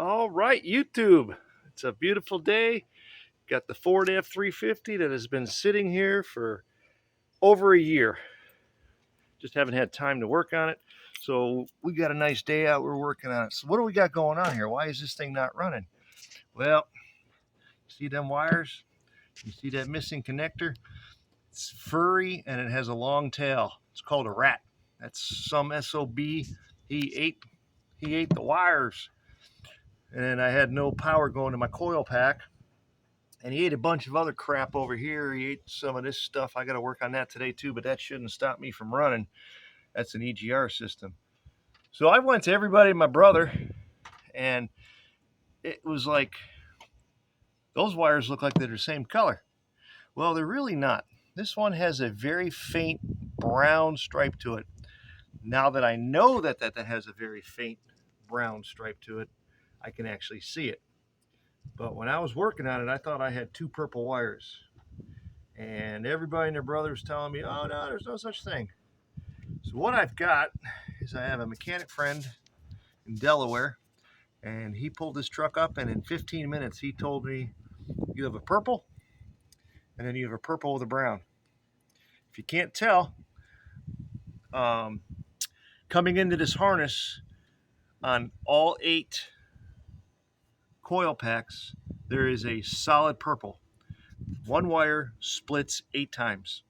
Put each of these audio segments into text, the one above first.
All right, YouTube. It's a beautiful day. Got the Ford F350 that has been sitting here for over a year. Just haven't had time to work on it. So we got a nice day out. We're working on it. So what do we got going on here? Why is this thing not running? Well, see them wires? You see that missing connector? It's furry and it has a long tail. It's called a rat. That's some SOB. He ate the wires. And I had no power going to my coil pack. And he ate a bunch of other crap over here. He ate some of this stuff. I got to work on that today too, but that shouldn't stop me from running. That's an EGR system. So I went to everybody, my brother, and it was like, those wires look like they're the same color. Well, they're really not. This one has a very faint brown stripe to it. Now that I know that has a very faint brown stripe to it, I can actually see it. But when I was working on it, I thought I had two purple wires. And everybody and their brother was telling me, oh no, there's no such thing. So what I've got is I have a mechanic friend in Delaware, and he pulled this truck up, and in 15 minutes he told me, you have a purple, and then you have a purple with a brown. If you can't tell, coming into this harness on all 8 coil packs, there is a solid purple. One wire splits 8 times.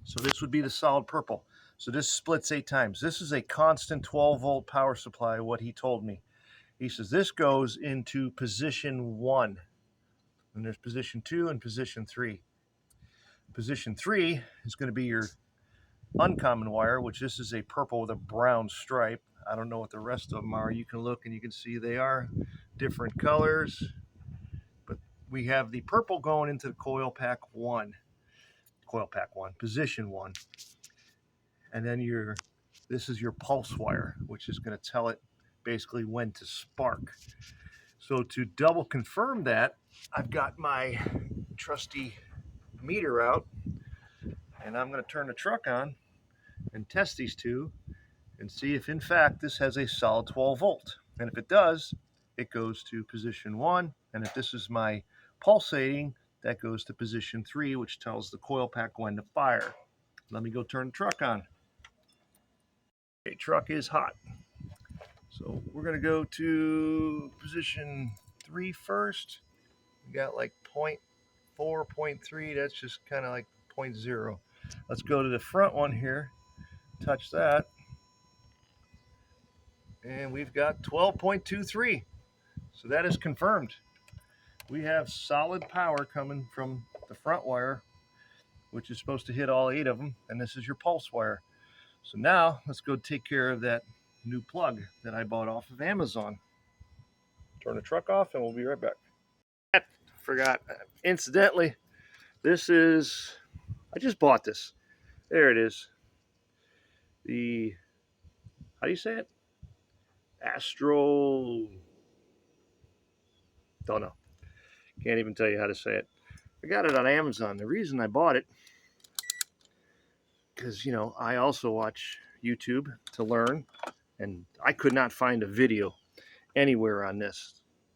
So this would be the solid purple. So this splits 8 times. This is a constant 12-volt power supply, what he told me. He says this goes into position 1. And there's position 2 and position 3. Position 3 is going to be your uncommon wire, which this is a purple with a brown stripe. I don't know what the rest of them are. You can look and you can see they are different colors. But we have the purple going into the coil pack 1. Position 1. And then this is your pulse wire, which is going to tell it basically when to spark. So to double confirm that, I've got my trusty meter out, and I'm going to turn the truck on and test these two and see if in fact this has a solid 12 volt. And if it does, it goes to position 1. And if this is my pulsating, that goes to position 3, which tells the coil pack when to fire. Let me go turn the truck on. Okay, truck is hot. So we're going to go to position 3 first. We got like 0.4, 0.3. That's just kind of like 0.0. Let's go to the front one here. Touch that. And we've got 12.23. So that is confirmed. We have solid power coming from the front wire, which is supposed to hit all 8 of them. And this is your pulse wire. So now let's go take care of that new plug that I bought off of Amazon. Turn the truck off and we'll be right back. Forgot. Incidentally, this is, I just bought this. There it is. The, how do you say it? Don't know. Can't even tell you how to say it. I got it on Amazon. The reason I bought it, because, you know, I also watch YouTube to learn, and I could not find a video anywhere on this.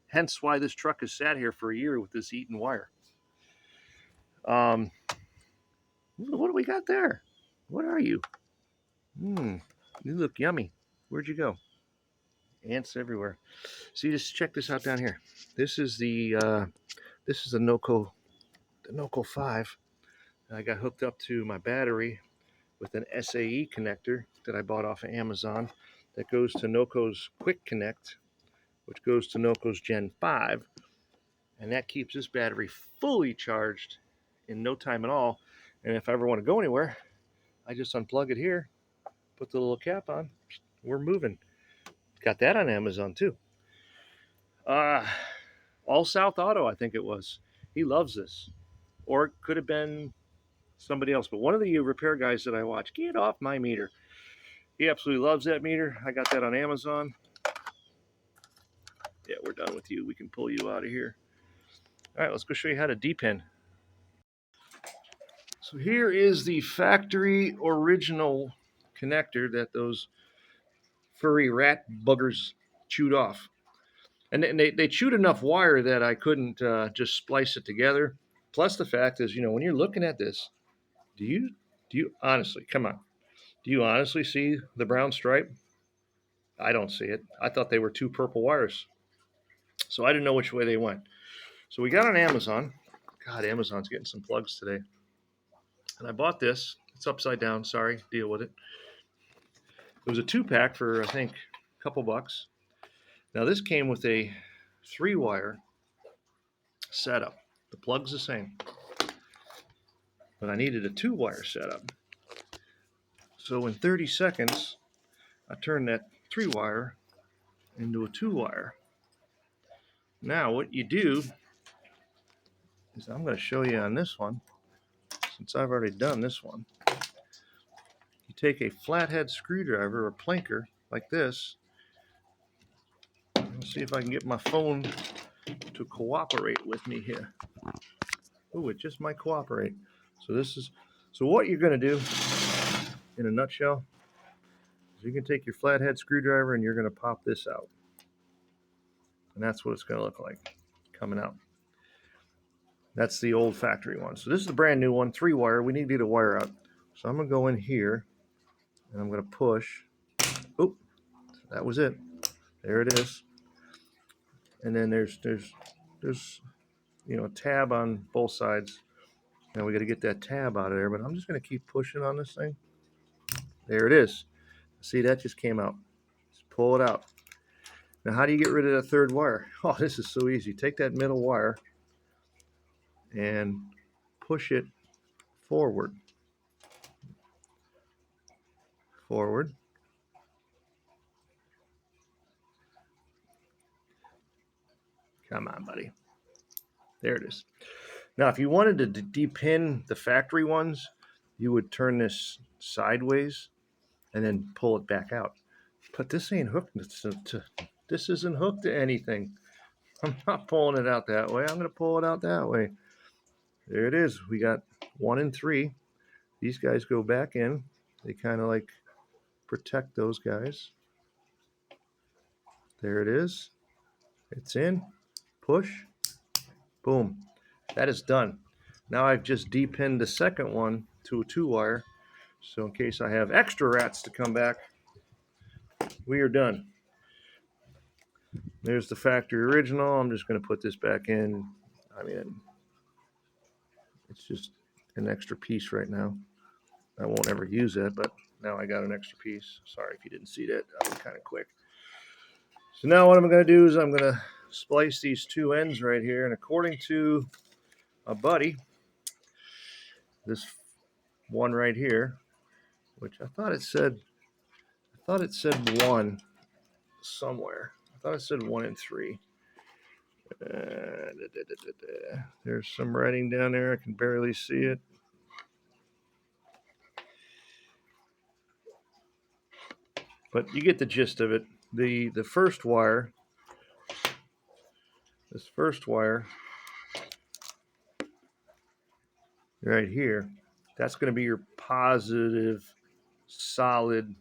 Hence why this truck has sat here for a year with this eaten wire. What do we got there? What are you? You look yummy. Where'd you go? Ants everywhere. See, just check this out down here. This is the NOCO 5. I got hooked up to my battery with an SAE connector that I bought off of Amazon that goes to NOCO's Quick Connect, which goes to NOCO's Gen 5, and that keeps this battery fully charged in no time at all. And if I ever want to go anywhere, I just unplug it here, put the little cap on, we're moving. Got that on Amazon too. All South Auto, I think it was. He loves this. Or it could have been somebody else, but one of the repair guys that I watch, get off my meter. He absolutely loves that meter. I got that on Amazon. Yeah, we're done with you. We can pull you out of here. All right, let's go show you how to depin. So here is the factory original connector that those furry rat buggers chewed off. And they chewed enough wire that I couldn't just splice it together. Plus the fact is, when you're looking at this, do you honestly, come on, do you honestly see the brown stripe? I don't see it. I thought they were two purple wires. So I didn't know which way they went. So we got on Amazon. God, Amazon's getting some plugs today. And I bought this. It's upside down. Sorry, deal with it. It was a 2-pack for, I think, a couple bucks. Now this came with a 3-wire setup. The plug's the same. But I needed a 2-wire setup. So in 30 seconds, I turned that 3-wire into a 2-wire. Now what you do is I'm going to show you on this one, since I've already done this one. You take a flathead screwdriver or plinker like this. Let's see if I can get my phone to cooperate with me here. Oh, it just might cooperate. So what you're going to do in a nutshell is you can take your flathead screwdriver and you're going to pop this out. And that's what it's going to look like coming out. That's the old factory one. So this is the brand new one, 3-wire. We need to get a wire out. So I'm going to go in here and I'm going to push. Oh, that was it. There it is. And then there's a tab on both sides. Now we got to get that tab out of there, but I'm just going to keep pushing on this thing. There it is. See, that just came out. Just pull it out. Now, how do you get rid of that 3rd wire? Oh, this is so easy. Take that middle wire and push it forward. Forward. Come on, buddy. There it is. Now, if you wanted to depin the factory ones, you would turn this sideways and then pull it back out. But this ain't hooked this isn't hooked to anything. I'm not pulling it out that way. I'm going to pull it out that way. There it is. We got 1 and 3. These guys go back in. They kind of like protect those guys. There it is. It's in. Push. Boom. That is done. Now I've just depinned the second one to a 2-wire. So in case I have extra rats to come back, we are done. There's the factory original. I'm just going to put this back in. I mean, it's just an extra piece right now. I won't ever use it, but now I got an extra piece. Sorry if you didn't see that. That was kind of quick. So now what I'm going to do is I'm going to splice these 2 ends right here. And according to a buddy, this one right here, which I thought it said 1 somewhere. I thought it said 1 and 3. There's some writing down there. I can barely see it. But you get the gist of it. The first wire, this first wire right here, that's going to be your positive, solid.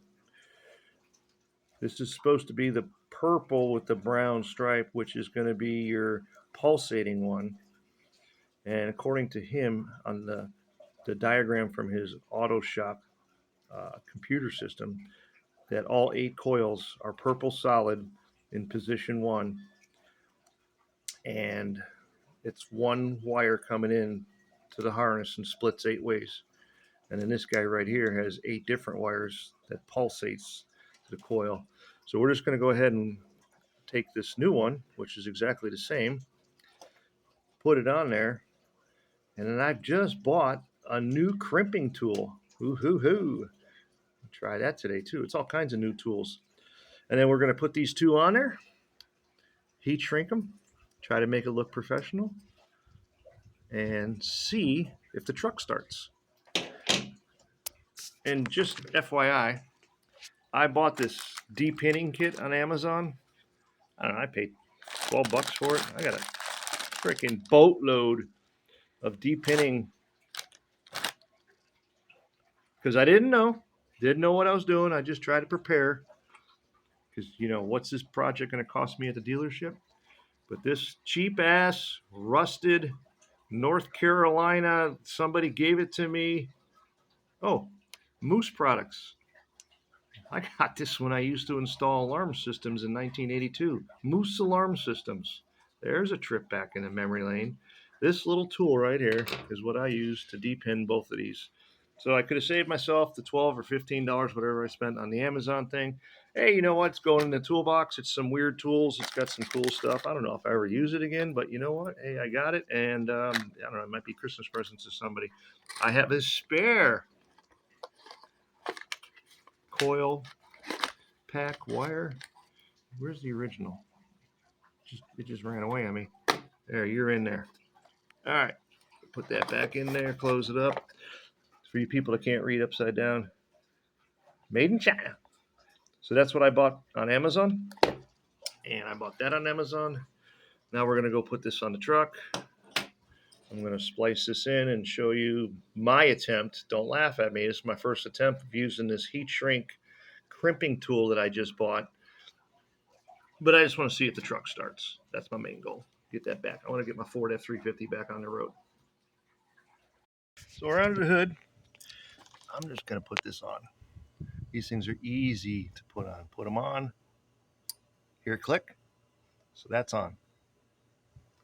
This is supposed to be the purple with the brown stripe, which is going to be your pulsating one. And according to him, on the diagram from his auto shop computer system, that all 8 coils are purple solid in position 1. And it's 1 wire coming in to the harness and splits 8 ways. And then this guy right here has 8 different wires that pulsates to the coil. So we're just going to go ahead and take this new one, which is exactly the same, put it on there, and then I've just bought a new crimping tool. Ooh-hoo-hoo. Try that today too. It's all kinds of new tools. And then we're going to put these 2 on there, heat shrink them, try to make it look professional, and see if the truck starts. And just FYI, I bought this depinning kit on Amazon. I don't know, I paid $12 for it. I got a freaking boatload of depinning because I didn't know what I was doing. I just tried to prepare because, what's this project going to cost me at the dealership? But this cheap ass, rusted North Carolina, somebody gave it to me. Oh, Moose Products. I got this when I used to install alarm systems in 1982. Moose Alarm Systems. There's a trip back in the memory lane. This little tool right here is what I use to depin both of these. So I could have saved myself the $12 or $15, whatever I spent on the Amazon thing. Hey, you know what? It's going in the toolbox. It's some weird tools. It's got some cool stuff. I don't know if I ever use it again, but you know what? Hey, I got it. And I don't know, it might be Christmas presents to somebody. I have a spare coil pack wire. Where's the original? It just ran away on me. There, you're in there. All right, put that back in there, close it up. For you people that can't read upside down, made in China. So that's what I bought on Amazon. And I bought that on Amazon. Now we're gonna go put this on the truck. I'm gonna splice this in and show you my attempt. Don't laugh at me. This is my first attempt of using this heat shrink crimping tool that I just bought. But I just want to see if the truck starts. That's my main goal. Get that back. I want to get my Ford F350 back on the road. So we're under the hood. I'm just going to put this on. These things are easy to put on. Put them on. Here, click. So that's on.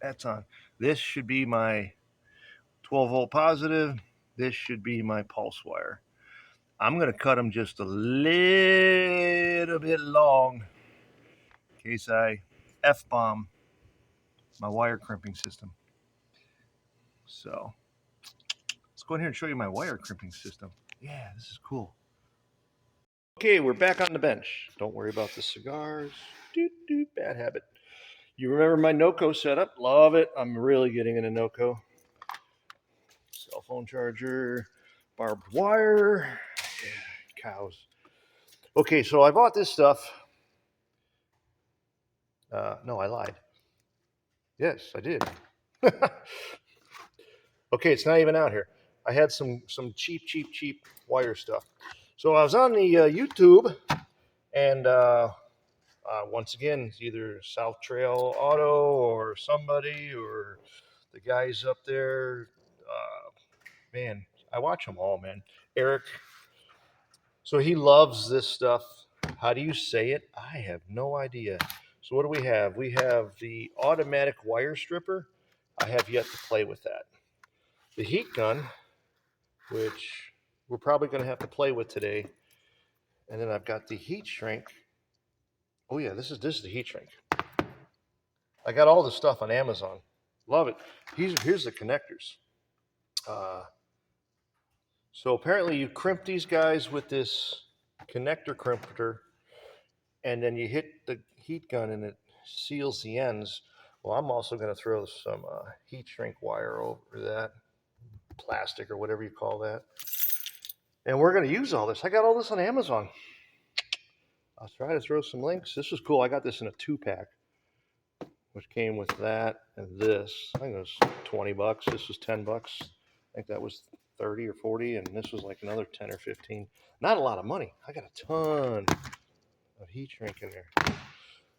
That's on. This should be my 12 volt positive. This should be my pulse wire. I'm going to cut them just a little bit long in case I F-bomb my wire crimping system. So let's go in here and show you my wire crimping system. Yeah, this is cool. Okay, we're back on the bench. Don't worry about the cigars. Bad habit. You remember my NOCO setup? Love it. I'm really getting into NOCO. Cell phone charger, barbed wire. Yeah, cows. Okay, so I bought this stuff. No, I lied. Yes, I did. Okay, it's not even out here. I had some cheap wire stuff. So I was on the YouTube, and once again, it's either South Trail Auto or somebody or the guys up there. Man, I watch them all, man. Eric. So he loves this stuff. How do you say it? I have no idea. So what do we have? We have the automatic wire stripper. I have yet to play with that. The heat gun, which we're probably going to have to play with today. And then I've got the heat shrink. Oh yeah, this is the heat shrink. I got all this stuff on Amazon. Love it. Here's the connectors. So apparently you crimp these guys with this connector crimper, and then you hit the heat gun and it seals the ends. Well, I'm also going to throw some heat shrink wire over that, plastic or whatever you call that. And we're going to use all this. I got all this on Amazon. I'll try to throw some links. This was cool. I got this in a 2-pack, which came with that and this. I think it was $20. This was $10. I think that was 30 or 40, and this was like another 10 or 15. Not a lot of money. I got a ton of heat shrink in there.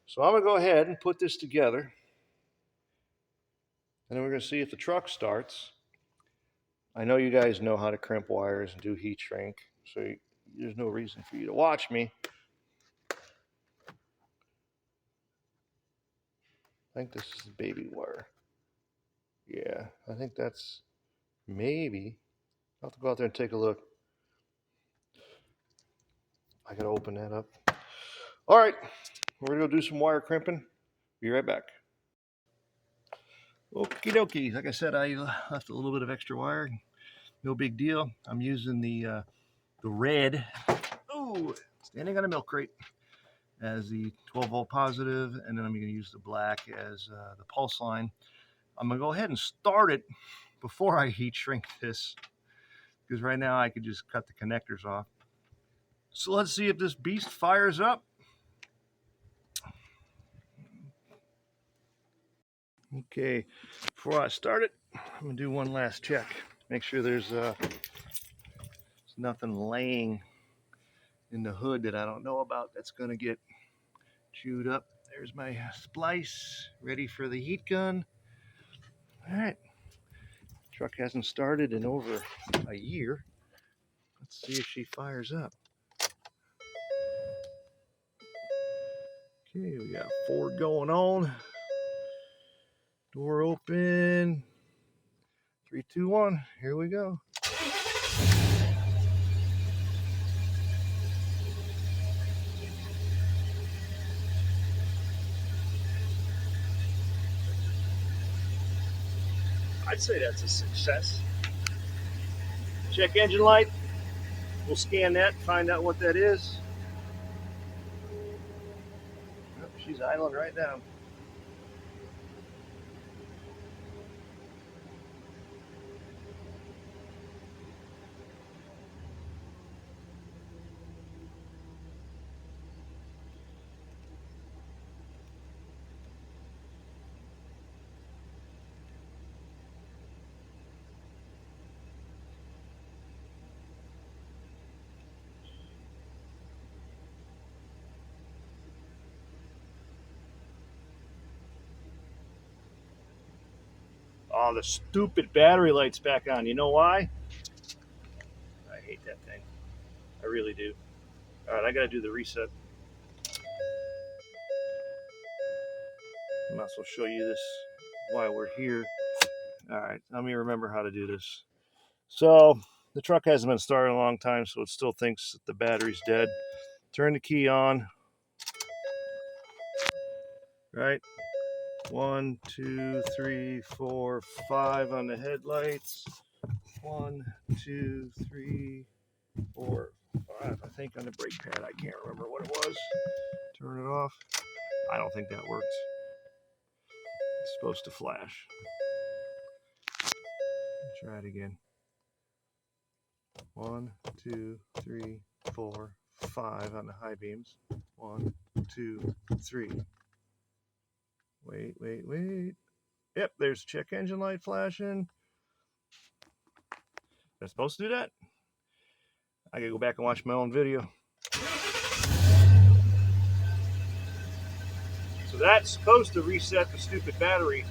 So I'm going to go ahead and put this together, and then we're going to see if the truck starts. I know you guys know how to crimp wires and do heat shrink, so there's no reason for you to watch me. I think this is the baby wire. Yeah, I think that's maybe. I'll have to go out there and take a look. I gotta open that up. All right, we're gonna go do some wire crimping. Be right back. Okie dokie. Like I said, I left a little bit of extra wire. No big deal. I'm using the red. Oh, standing on a milk crate as the 12 volt positive, and then I'm going to use the black as the pulse line. I'm going to go ahead and start it before I heat shrink this, because right now I could just cut the connectors off. So let's see if this beast fires up. Okay, before I start it, I'm going to do one last check. Make sure there's nothing laying in the hood that I don't know about that's going to get chewed up. There's my splice, ready for the heat gun. All right, truck hasn't started in over a year. Let's see if she fires up. Okay, we got Ford going on. Door open. 3, 2, 1, here we go. I'd say that's a success. Check engine light. We'll scan that, find out what that is. Oh, she's idling right down. Oh, the stupid battery light's back on. You know why? I hate that thing. I really do. All right, I got to do the reset. I might as well show you this while we're here. All right, let me remember how to do this. So the truck hasn't been started in a long time, so it still thinks that the battery's dead. Turn the key on. Right? 1, 2, 3, 4, 5 on the headlights. 1, 2, 3, 4, 5. I think on the brake pad. I can't remember what it was. Turn it off. I don't think that worked. It's supposed to flash. Try it again. 1, 2, 3, 4, 5 on the high beams. 1, 2, 3. Wait. Yep, there's check engine light flashing. Am I supposed to do that? I gotta go back and watch my own video. So that's supposed to reset the stupid battery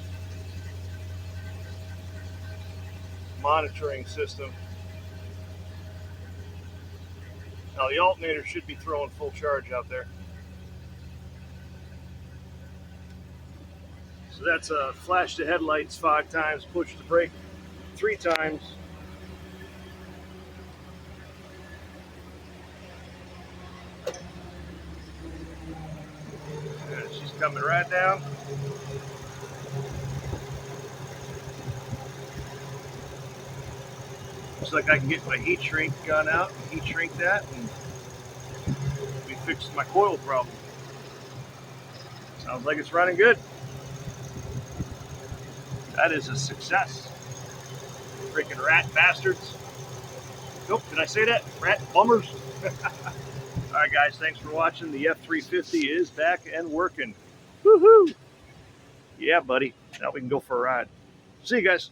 monitoring system. Now the alternator should be throwing full charge out there. So that's flash the headlights 5 times, push the brake 3 times. And she's coming right down. Looks like I can get my heat shrink gun out and heat shrink that, and we fixed my coil problem. Sounds like it's running good. That is a success. Freaking rat bastards. Nope, did I say that? Rat bummers. Alright guys, thanks for watching. The F350 is back and working. Woohoo! Yeah, buddy. Now we can go for a ride. See you guys.